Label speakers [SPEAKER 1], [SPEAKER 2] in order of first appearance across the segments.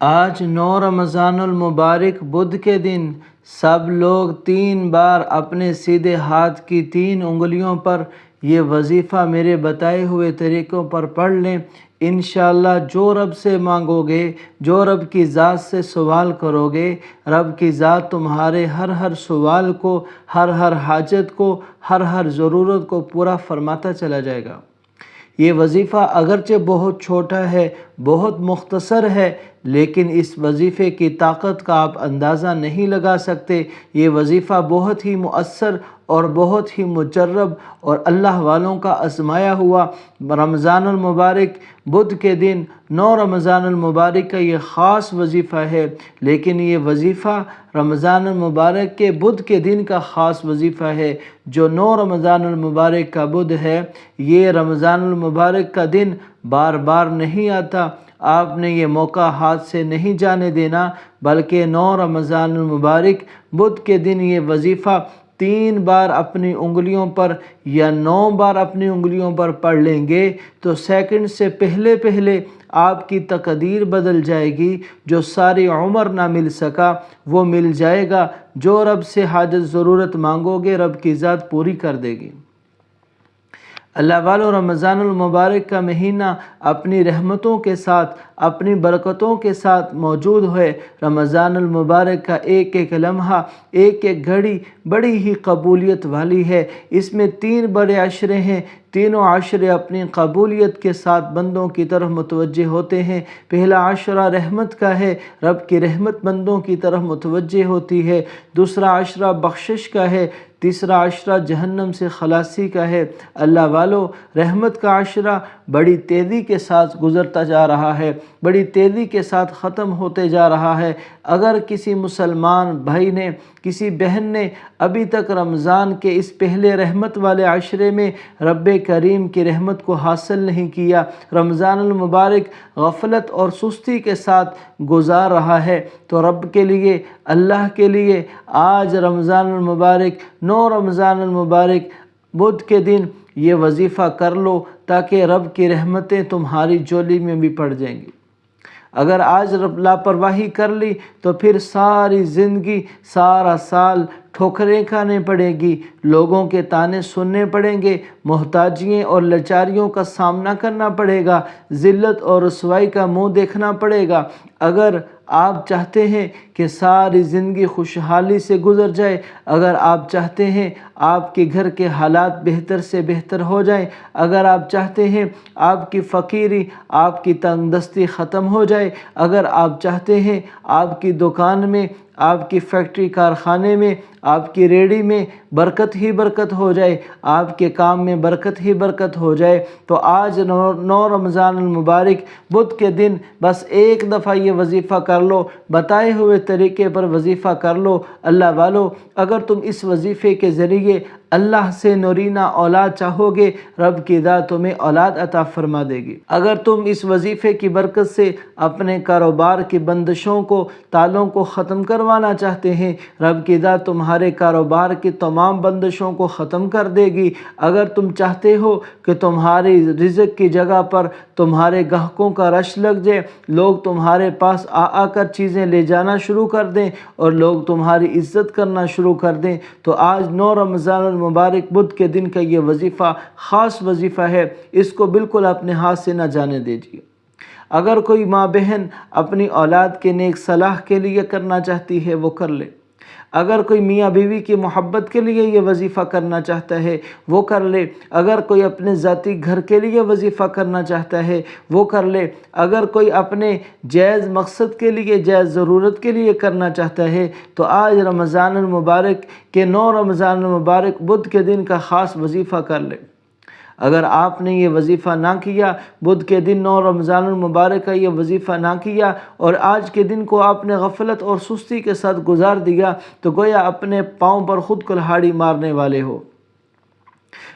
[SPEAKER 1] آج 9 رمضان المبارک بدھ کے دن سب لوگ 3 بار اپنے سیدھے ہاتھ کی 3 انگلیوں پر یہ وظیفہ میرے بتائے ہوئے طریقوں پر پڑھ لیں۔ انشاءاللہ جو رب سے مانگو گے، جو رب کی ذات سے سوال کرو گے، رب کی ذات تمہارے ہر سوال کو، ہر حاجت کو، ہر ضرورت کو پورا فرماتا چلا جائے گا۔ یہ وظیفہ اگرچہ بہت چھوٹا ہے، بہت مختصر ہے، لیکن اس وظیفے کی طاقت کا آپ اندازہ نہیں لگا سکتے۔ یہ وظیفہ بہت ہی مؤثر اور بہت ہی مجرب اور اللہ والوں کا آزمایا ہوا رمضان المبارک بدھ کے دن 9 رمضان المبارک کا یہ خاص وظیفہ ہے۔ لیکن یہ وظیفہ رمضان المبارک کے بدھ کے دن کا خاص وظیفہ ہے۔ جو 9 رمضان المبارک کا بدھ ہے، یہ رمضان المبارک کا دن بار بار نہیں آتا۔ آپ نے یہ موقع ہاتھ سے نہیں جانے دینا، بلکہ 9 رمضان المبارک بدھ کے دن یہ وظیفہ 3 بار اپنی انگلیوں پر یا 9 بار اپنی انگلیوں پر پڑھ لیں گے تو سیکنڈ سے پہلے آپ کی تقدیر بدل جائے گی۔ جو ساری عمر نہ مل سکا وہ مل جائے گا۔ جو رب سے حاجت ضرورت مانگو گے، رب کی ذات پوری کر دے گی۔ اللہ والو، رمضان المبارک کا مہینہ اپنی رحمتوں کے ساتھ، اپنی برکتوں کے ساتھ موجود ہے۔ رمضان المبارک کا ایک ایک لمحہ، ایک ایک گھڑی بڑی ہی قبولیت والی ہے۔ اس میں 3 بڑے عشرے ہیں۔ تینوں عشرے اپنی قبولیت کے ساتھ بندوں کی طرف متوجہ ہوتے ہیں۔ پہلا عشرہ رحمت کا ہے، رب کی رحمت بندوں کی طرف متوجہ ہوتی ہے۔ دوسرا عشرہ بخشش کا ہے۔ تیسرا عشرہ جہنم سے خلاصی کا ہے۔ اللہ والو، رحمت کا عشرہ بڑی تیزی کے ساتھ گزرتا جا رہا ہے، بڑی تیزی کے ساتھ ختم ہوتے جا رہا ہے۔ اگر کسی مسلمان بھائی نے، کسی بہن نے ابھی تک رمضان کے اس پہلے رحمت والے عشرے میں رب کریم کی رحمت کو حاصل نہیں کیا، رمضان المبارک غفلت اور سستی کے ساتھ گزار رہا ہے، تو رب کے لیے، اللہ کے لیے آج رمضان المبارک 9 رمضان المبارک بدھ کے دن یہ وظیفہ کر لو، تاکہ رب کی رحمتیں تمہاری جولی میں بھی پڑ جائیں گی۔ اگر آج لاپرواہی کر لی تو پھر ساری زندگی، سارا سال ٹھوکریں کھانے پڑے گی، لوگوں کے طعنے سننے پڑیں گے، محتاجیوں اور لاچاریوں کا سامنا کرنا پڑے گا، ذلت اور رسوائی کا منہ دیکھنا پڑے گا۔ اگر آپ چاہتے ہیں کہ ساری زندگی خوشحالی سے گزر جائے، اگر آپ چاہتے ہیں آپ کے گھر کے حالات بہتر سے بہتر ہو جائیں، اگر آپ چاہتے ہیں آپ کی فقیری، آپ کی تنگ دستی ختم ہو جائے، اگر آپ چاہتے ہیں آپ کی دکان میں، آپ کی فیکٹری کارخانے میں، آپ کی ریڑھی میں برکت ہی برکت ہو جائے، آپ کے کام میں برکت ہی برکت ہو جائے، تو آج 9 رمضان المبارک بدھ کے دن بس ایک دفعہ یہ وظیفہ کر لو، بتائے ہوئے طریقے پر وظیفہ کر لو۔ اللہ والو، اگر تم اس وظیفے کے ذریعے اللہ سے نورینہ اولاد چاہو گے، رب کی ذات تمہیں اولاد عطا فرما دے گی۔ اگر تم اس وظیفے کی برکت سے اپنے کاروبار کی بندشوں کو، تالوں کو ختم کروانا چاہتے ہیں، رب کی ذات تمہارے کاروبار کی تمام بندشوں کو ختم کر دے گی۔ اگر تم چاہتے ہو کہ تمہاری رزق کی جگہ پر تمہارے گاہکوں کا رش لگ جائے، لوگ تمہارے پاس آ کر چیزیں لے جانا شروع کر دیں اور لوگ تمہاری عزت کرنا شروع کر دیں، تو آج 9 رمضان المبارک بدھ کے دن کا یہ وظیفہ خاص وظیفہ ہے، اس کو بالکل اپنے ہاتھ سے نہ جانے دیجیے۔ اگر کوئی ماں بہن اپنی اولاد کے نیک صلاح کے لیے کرنا چاہتی ہے، وہ کر لے۔ اگر کوئی میاں بیوی کی محبت کے لیے یہ وظیفہ کرنا چاہتا ہے، وہ کر لے۔ اگر کوئی اپنے ذاتی گھر کے لیے وظیفہ کرنا چاہتا ہے، وہ کر لے۔ اگر کوئی اپنے جائز مقصد کے لیے، جائز ضرورت کے لیے کرنا چاہتا ہے، تو آج رمضان المبارک کے 9 رمضان المبارک بدھ کے دن کا خاص وظیفہ کر لے۔ اگر آپ نے یہ وظیفہ نہ کیا، بدھ کے دن 9 رمضان المبارک کا یہ وظیفہ نہ کیا، اور آج کے دن کو آپ نے غفلت اور سستی کے ساتھ گزار دیا، تو گویا اپنے پاؤں پر خود کلہاڑی مارنے والے ہو۔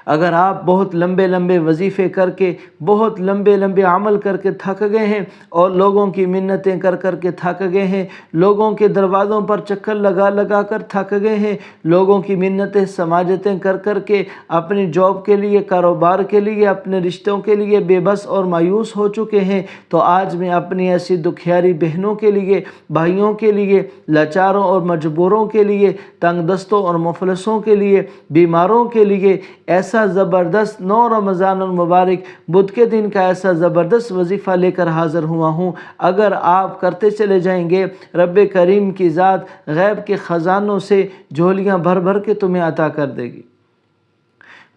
[SPEAKER 1] اگر آپ بہت لمبے لمبے وظیفے کر کے، بہت لمبے لمبے عمل کر کے تھک گئے ہیں اور لوگوں کی منتیں کر کر کے تھک گئے ہیں، لوگوں کے دروازوں پر چکر لگا لگا کر تھک گئے ہیں، لوگوں کی منتیں سماجتیں کر کر کے اپنی جاب کے لیے، کاروبار کے لیے، اپنے رشتوں کے لیے بے بس اور مایوس ہو چکے ہیں، تو آج میں اپنی ایسی دکھیاری بہنوں کے لیے، بھائیوں کے لیے، لاچاروں اور مجبوروں کے لیے، تنگ دستوں اور مفلسوں کے لیے، بیماروں کے لیے ایسا زبردست 9 رمضان المبارک بدھ کے دن کا ایسا زبردست وظیفہ لے کر حاضر ہوا ہوں۔ اگر آپ کرتے چلے جائیں گے، رب کریم کی ذات غیب کے خزانوں سے جھولیاں بھر بھر کے تمہیں عطا کر دے گی۔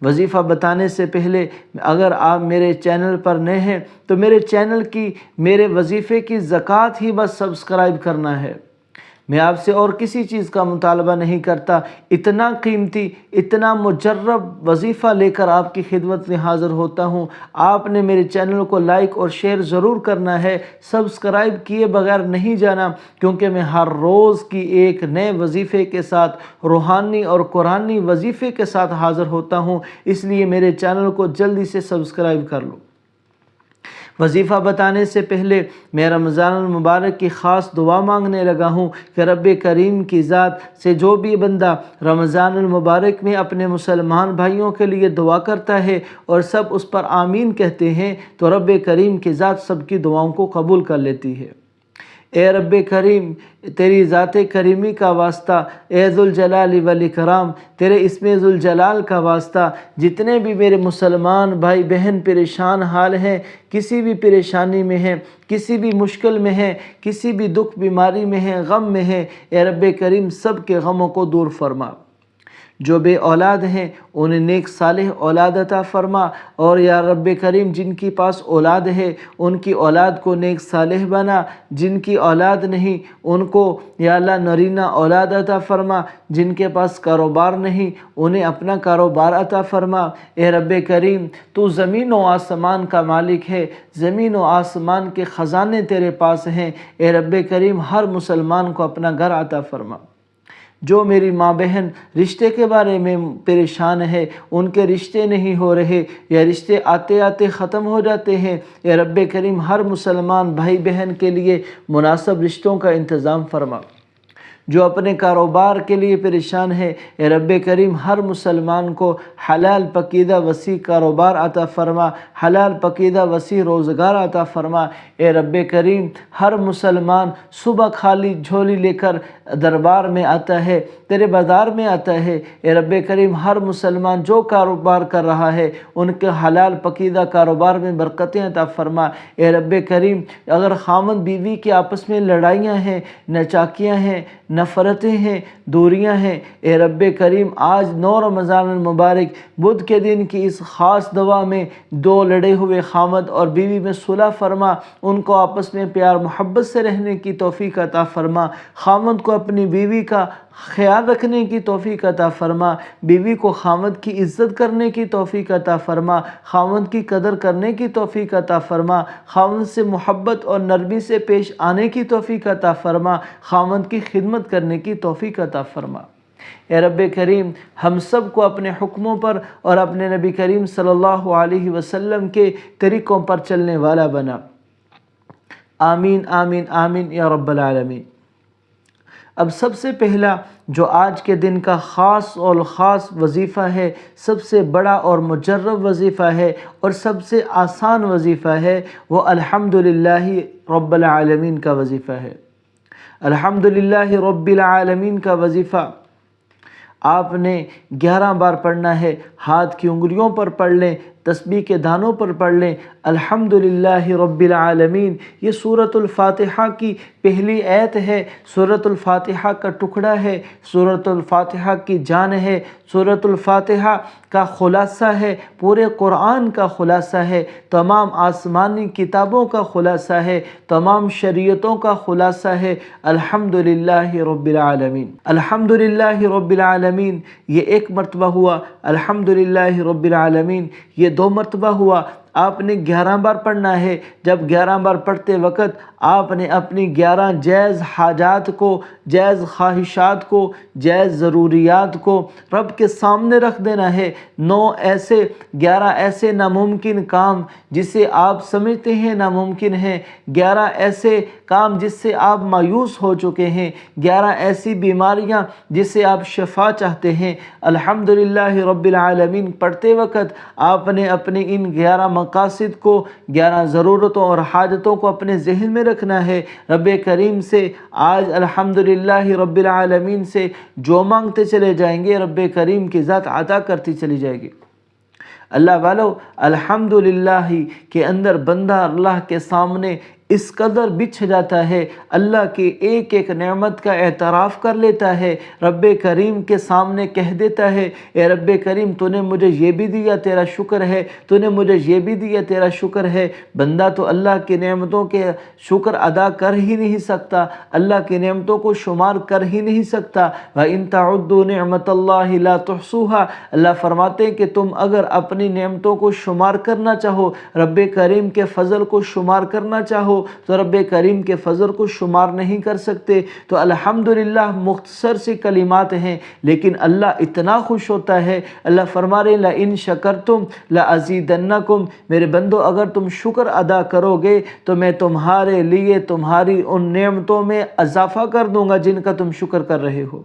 [SPEAKER 1] وظیفہ بتانے سے پہلے اگر آپ میرے چینل پر نئے ہیں تو میرے چینل کی، میرے وظیفے کی زکوٰۃ ہی بس سبسکرائب کرنا ہے۔ میں آپ سے اور کسی چیز کا مطالبہ نہیں کرتا۔ اتنا قیمتی، اتنا مجرب وظیفہ لے کر آپ کی خدمت میں حاضر ہوتا ہوں۔ آپ نے میرے چینل کو لائک اور شیئر ضرور کرنا ہے، سبسکرائب کیے بغیر نہیں جانا، کیونکہ میں ہر روز کی ایک نئے وظیفے کے ساتھ، روحانی اور قرآنی وظیفے کے ساتھ حاضر ہوتا ہوں، اس لیے میرے چینل کو جلدی سے سبسکرائب کر لو۔ وظیفہ بتانے سے پہلے میں رمضان المبارک کی خاص دعا مانگنے لگا ہوں کہ رب کریم کی ذات سے جو بھی بندہ رمضان المبارک میں اپنے مسلمان بھائیوں کے لیے دعا کرتا ہے اور سب اس پر آمین کہتے ہیں تو رب کریم کی ذات سب کی دعاؤں کو قبول کر لیتی ہے۔ اے رب کریم، تیری ذات کریمی کا واسطہ، اے ذوالجلال والاکرام، تیرے اسم ذوالجلال کا واسطہ، جتنے بھی میرے مسلمان بھائی بہن پریشان حال ہیں، کسی بھی پریشانی میں ہیں، کسی بھی مشکل میں ہیں، کسی بھی دکھ بیماری میں ہیں، غم میں ہیں، اے رب کریم سب کے غموں کو دور فرما۔ جو بے اولاد ہیں انہیں نیک صالح اولاد عطا فرما، اور یا رب کریم جن کی پاس اولاد ہے ان کی اولاد کو نیک صالح بنا، جن کی اولاد نہیں ان کو یا اللہ نرینہ اولاد عطا فرما، جن کے پاس کاروبار نہیں انہیں اپنا کاروبار عطا فرما۔ اے رب کریم تو زمین و آسمان کا مالک ہے، زمین و آسمان کے خزانے تیرے پاس ہیں، اے رب کریم ہر مسلمان کو اپنا گھر عطا فرما۔ جو میری ماں بہن رشتے کے بارے میں پریشان ہے، ان کے رشتے نہیں ہو رہے یا رشتے آتے آتے ختم ہو جاتے ہیں، اے رب کریم ہر مسلمان بھائی بہن کے لیے مناسب رشتوں کا انتظام فرما۔ جو اپنے کاروبار کے لیے پریشان ہے، اے رب کریم ہر مسلمان کو حلال پکیدہ وسیع کاروبار عطا فرما، حلال پکیدہ وسیع روزگار عطا فرما۔ اے رب کریم ہر مسلمان صبح خالی جھولی لے کر دربار میں آتا ہے، تیرے بازار میں آتا ہے، اے رب کریم ہر مسلمان جو کاروبار کر رہا ہے ان کے حلال پکیدہ کاروبار میں برکتیں عطا فرما۔ اے رب کریم اگر خامد بیوی کے آپس میں لڑائیاں ہیں، نچاکیاں ہیں، نفرتیں ہیں، دوریاں ہیں، اے رب کریم آج 9 رمضان المبارک بدھ کے دن کی اس خاص دعا میں دو لڑے ہوئے خامد اور بیوی میں صلح فرما، ان کو آپس میں پیار محبت سے رہنے کی توفیق عطا فرما، خامد کو اپنی بیوی کا خیال رکھنے کی توفیق عطا فرما، بیوی کو خامد کی عزت کرنے کی توفیق عطا فرما، خامد کی قدر کرنے کی توفیق عطا فرما، خامد سے محبت اور نرمی سے پیش آنے کی توفیق عطا فرما، خامد کی خدمت کرنے کی توفیق عطا فرما۔ اے رب کریم ہم سب کو اپنے حکموں پر اور اپنے نبی کریم صلی اللہ علیہ وسلم کے طریقوں پر چلنے والا بنا۔ آمین آمین آمین یا رب العالمین۔ اب سب سے پہلا جو آج کے دن کا خاص اور خاص وظیفہ ہے، سب سے بڑا اور مجرب وظیفہ ہے اور سب سے آسان وظیفہ ہے، وہ الحمدللہ رب العالمین کا وظیفہ ہے۔ الحمدللہ رب العالمین کا وظیفہ آپ نے 11 بار پڑھنا ہے، ہاتھ کی انگلیوں پر پڑھ لیں، تسبیح کے دانوں پر پڑھ لیں، الحمدللہ رب العالمین۔ یہ سورۃ الفاتحہ کی پہلی آیت ہے، سورۃ الفاتحہ کا ٹکڑا ہے، سورۃ الفاتحہ کی جان ہے، سورۃ الفاتحہ کا خلاصہ ہے، پورے قرآن کا خلاصہ ہے، تمام آسمانی کتابوں کا خلاصہ ہے، تمام شریعتوں کا خلاصہ ہے، الحمدللہ رب العالمین۔ الحمدللہ رب العالمین یہ ایک مرتبہ ہوا، الحمدللہ رب العالمین یہ 2 مرتبہ ہوا، آپ نے 11 بار پڑھنا ہے۔ جب 11 بار پڑھتے وقت آپ نے اپنی 11 جائز حاجات کو، جائز خواہشات کو، جائز ضروریات کو رب کے سامنے رکھ دینا ہے۔ 11 ایسے ناممکن کام جسے آپ سمجھتے ہیں ناممکن ہیں، 11 ایسے کام جس سے آپ مایوس ہو چکے ہیں، 11 ایسی بیماریاں جس سے آپ شفا چاہتے ہیں۔ الحمدللہ رب العالمین پڑھتے وقت آپ نے اپنے ان 11 مقاصد کو، 11 ضرورتوں اور حاجتوں کو اپنے ذہن میں رکھنا ہے۔ رب کریم سے آج الحمدللہ رب العالمین سے جو مانگتے چلے جائیں گے، رب کریم کی ذات عطا کرتی چلی جائے گی۔ اللہ والو، الحمدللہ کے اندر بندہ اللہ کے سامنے اس قدر بچھ جاتا ہے، اللہ کی ایک ایک نعمت کا اعتراف کر لیتا ہے، رب کریم کے سامنے کہہ دیتا ہے، اے رب کریم تو نے مجھے یہ بھی دیا، تیرا شکر ہے، تو نے مجھے یہ بھی دیا، تیرا شکر ہے۔ بندہ تو اللہ کی نعمتوں کے شکر ادا کر ہی نہیں سکتا، اللہ کی نعمتوں کو شمار کر ہی نہیں سکتا۔ وَإِن تَعُدُّوا نِعْمَةَ اللَّهِ لَا تُحْصُوهَا، اللہ فرماتے ہیں کہ تم اگر اپنی نعمتوں کو شمار کرنا چاہو، رب کریم کے فضل کو شمار کرنا چاہو تو رب کریم کے فضل کو شمار نہیں کر سکتے۔ تو الحمدللہ مختصر سی کلمات ہیں، لیکن اللہ اتنا خوش ہوتا ہے، اللہ فرما رہے لَإِن شَكَرْتُمْ لَأَزِيدَنَّكُمْ، میرے بندو اگر تم شکر ادا کرو گے تو میں تمہارے لیے تمہاری ان نعمتوں میں اضافہ کر دوں گا جن کا تم شکر کر رہے ہو۔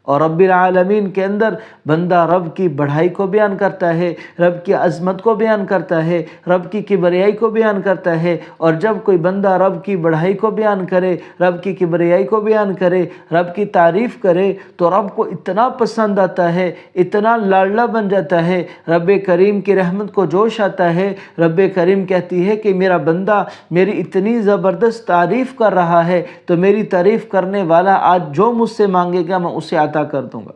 [SPEAKER 1] اور رب العالمین کے اندر بندہ رب کی بڑائی کو بیان کرتا ہے، رب کی عظمت کو بیان کرتا ہے، رب کی کبریائی کو بیان کرتا ہے۔ اور جب کوئی بندہ رب کی بڑائی کو بیان کرے، رب کی کبریائی کو بیان کرے، رب کی تعریف کرے تو رب کو اتنا پسند آتا ہے، اتنا لاڈلا بن جاتا ہے، رب کریم کی رحمت کو جوش آتا ہے۔ رب کریم کہتی ہے کہ میرا بندہ میری اتنی زبردست تعریف کر رہا ہے تو میری تعریف کرنے والا آج جو مجھ سے مانگے گا میں اسے عطا کر دوں گا۔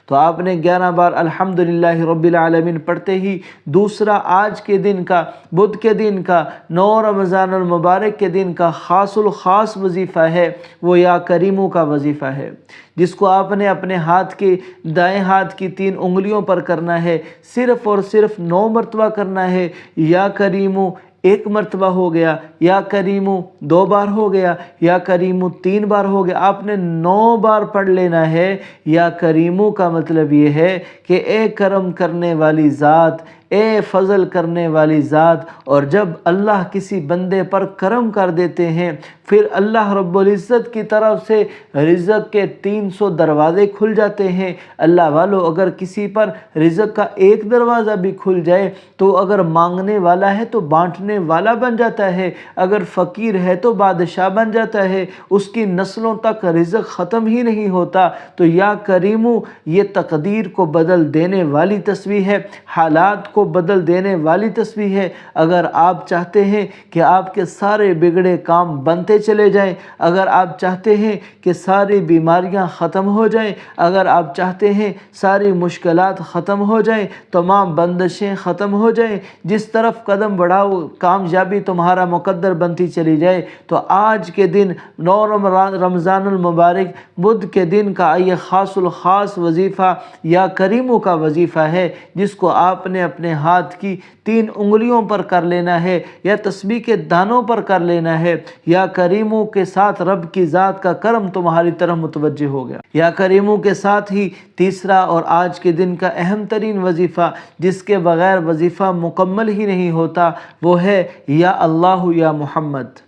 [SPEAKER 1] تو آپ نے 11 بار الحمدللہ رب العالمین پڑھتے ہی دوسرا آج کے دن کا، بدھ کے دن کا، 9 رمضان المبارک کے دن کا خاص الخاص وظیفہ ہے، وہ یا کریمو کا وظیفہ ہے، جس کو آپ نے اپنے ہاتھ کے دائیں ہاتھ کی 3 انگلیوں پر کرنا ہے، صرف اور صرف 9 مرتبہ کرنا ہے۔ یا کریمو 1 مرتبہ ہو گیا، یا کریمو 2 بار ہو گیا، یا کریمو 3 بار ہو گیا، آپ نے 9 بار پڑھ لینا ہے۔ یا کریمو کا مطلب یہ ہے کہ اے کرم کرنے والی ذات، اے فضل کرنے والی ذات۔ اور جب اللہ کسی بندے پر کرم کر دیتے ہیں پھر اللہ رب العزت کی طرف سے رزق کے 300 دروازے کھل جاتے ہیں۔ اللہ والو، اگر کسی پر رزق کا 1 دروازہ بھی کھل جائے تو اگر مانگنے والا ہے تو بانٹنے والا بن جاتا ہے، اگر فقیر ہے تو بادشاہ بن جاتا ہے، اس کی نسلوں تک رزق ختم ہی نہیں ہوتا۔ تو یا کریمو یہ تقدیر کو بدل دینے والی تسبیح ہے، حالات کو بدل دینے والی تسبیح ہے۔ اگر آپ چاہتے ہیں کہ آپ کے سارے بگڑے کام بنتے چلے جائیں، اگر آپ چاہتے ہیں کہ ساری بیماریاں ختم ہو جائیں، اگر آپ چاہتے ہیں ساری مشکلات ختم ہو جائیں، تمام بندشیں ختم ہو جائیں، جس طرف قدم بڑھاؤ کامیابی تمہارا مقدر بنتی چلی جائے، تو آج کے دن 9 رمضان المبارک بدھ کے دن کا یہ خاص الخاص وظیفہ یا کریمو کا وظیفہ ہے، جس کو آپ نے اپنے ہاتھ کی 3 انگلیوں پر کر لینا ہے یا تسبیح کے دانوں پر کر لینا ہے۔ یا کریمو کے ساتھ رب کی ذات کا کرم تمہاری طرف متوجہ ہو گیا۔ یا کریمو کے ساتھ ہی تیسرا اور آج کے دن کا اہم ترین وظیفہ، جس کے بغیر وظیفہ مکمل ہی نہیں ہوتا، وہ ہے یا اللہ یا محمد۔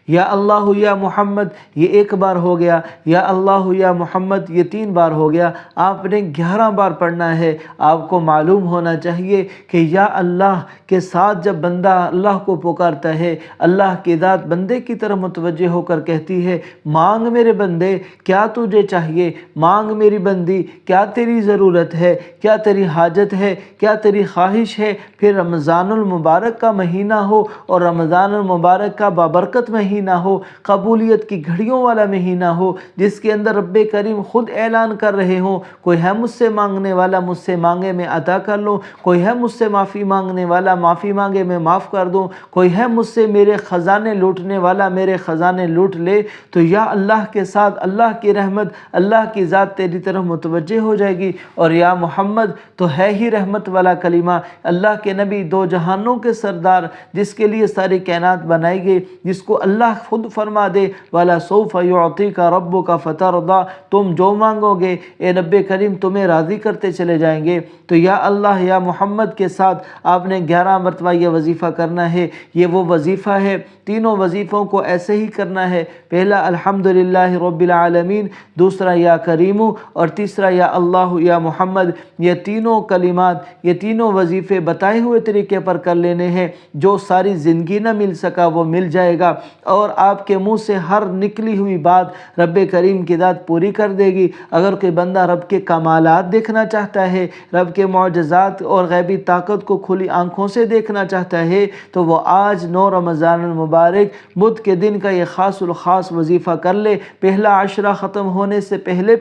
[SPEAKER 1] یا اللہ یا محمد یہ 1 بار ہو گیا، یا اللہ یا محمد یہ 3 بار ہو گیا، آپ نے 11 بار پڑھنا ہے۔ آپ کو معلوم ہونا چاہیے کہ یا اللہ کے ساتھ جب بندہ اللہ کو پکارتا ہے، اللہ کی ذات بندے کی طرف متوجہ ہو کر کہتی ہے مانگ میرے بندے کیا تجھے چاہیے، مانگ میری بندی کیا تیری ضرورت ہے، کیا تیری حاجت ہے، کیا تیری خواہش ہے۔ پھر رمضان المبارک کا مہینہ ہو اور رمضان المبارک کا بابرکت مہینہ مہینہ ہو، قبولیت کی گھڑیوں والا مہینہ ہو، جس کے اندر رب کریم خود اعلان کر رہے ہوں کوئی ہے مجھ سے مانگنے والا مجھ سے مانگے میں عطا کر لوں، کوئی ہے مجھ سے معافی مانگنے والا معافی مانگے میں معاف کر دوں، کوئی ہے مجھ سے میرے خزانے لوٹنے والا میرے خزانے لوٹ لے۔ تو یا اللہ کے ساتھ اللہ کی رحمت، اللہ کی ذات تیری طرف متوجہ ہو جائے گی، اور یا محمد تو ہے ہی رحمت والا کلمہ، اللہ کے نبی دو جہانوں کے سردار، جس کے لیے ساری کائنات بنائی گئی، جس کو اللہ خود فرما دے وَلَسَوْفَ يُعْطِيكَ رَبُّكَ فَتَرْضَىٰ، تم جو مانگو گے اے نبی کریم تمہیں راضی کرتے چلے جائیں گے۔ تو یا اللہ یا محمد کے ساتھ آپ نے 11 مرتبہ یہ وظیفہ کرنا ہے، یہ وہ وظیفہ ہے، تینوں وظیفوں کو ایسے ہی کرنا ہے۔ پہلا الحمدللہ رب العالمین، دوسرا یا کریمو، اور تیسرا یا اللہ یا محمد۔ یہ تینوں کلمات، یہ تینوں وظیفے بتائے ہوئے طریقے پر کر لینے ہیں، جو ساری زندگی نہ مل سکا وہ مل جائے گا، اور آپ کے منہ سے ہر نکلی ہوئی بات رب کریم کی ذات پوری کر دے گی۔ اگر کوئی بندہ رب کے کمالات دیکھنا چاہتا ہے، رب کے معجزات اور غیبی طاقت کو کھلی آنکھوں سے دیکھنا چاہتا ہے، تو وہ آج 9 رمضان المبارک بدھ کے دن کا یہ خاص الخاص وظیفہ کر لے۔ پہلا عشرہ ختم ہونے سے پہلے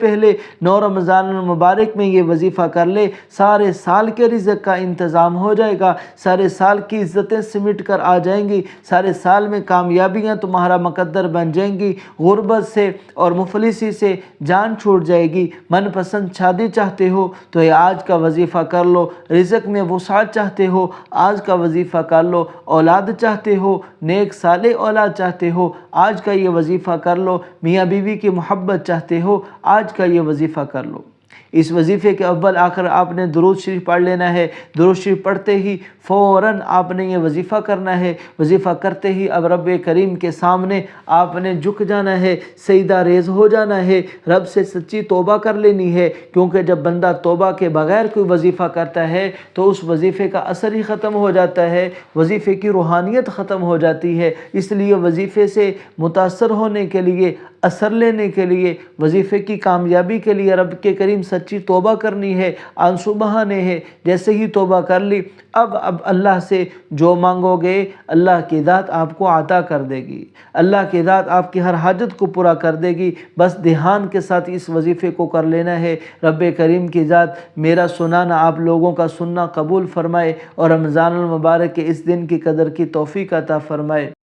[SPEAKER 1] 9 رمضان المبارک میں یہ وظیفہ کر لے، سارے سال کے رزق کا انتظام ہو جائے گا، سارے سال کی عزتیں سمٹ کر آ جائیں گی، سارے سال میں کامیابیاں تمہارا مقدر بن جائیں گی، غربت سے اور مفلسی سے جان چھوٹ جائے گی۔ من پسند شادی چاہتے ہو تو یہ آج کا وظیفہ کر لو، رزق میں وسعت چاہتے ہو آج کا وظیفہ کر لو، اولاد چاہتے ہو، نیک صالح اولاد چاہتے ہو آج کا یہ وظیفہ کر لو، میاں بیوی کی محبت چاہتے ہو آج کا یہ وظیفہ کر لو۔ اس وظیفے کے اول آخر آپ نے درود شریف پڑھ لینا ہے، درود شریف پڑھتے ہی فوراً آپ نے یہ وظیفہ کرنا ہے، وظیفہ کرتے ہی اب رب کریم کے سامنے آپ نے جھک جانا ہے، سجدہ ریز ہو جانا ہے، رب سے سچی توبہ کر لینی ہے، کیونکہ جب بندہ توبہ کے بغیر کوئی وظیفہ کرتا ہے تو اس وظیفے کا اثر ہی ختم ہو جاتا ہے، وظیفے کی روحانیت ختم ہو جاتی ہے۔ اس لیے وظیفے سے متاثر ہونے کے لیے، اثر لینے کے لیے، وظیفے کی کامیابی کے لیے رب کے کریم سچی توبہ کرنی ہے، آنسو بہانے ہیں۔ جیسے ہی توبہ کر لی اب اللہ سے جو مانگو گے اللہ کی ذات آپ کو عطا کر دے گی، اللہ کی ذات آپ کی ہر حاجت کو پورا کر دے گی۔ بس دھیان کے ساتھ اس وظیفے کو کر لینا ہے۔ رب کریم کی ذات میرا سنانا آپ لوگوں کا سننا قبول فرمائے، اور رمضان المبارک کے اس دن کی قدر کی توفیق عطا فرمائے۔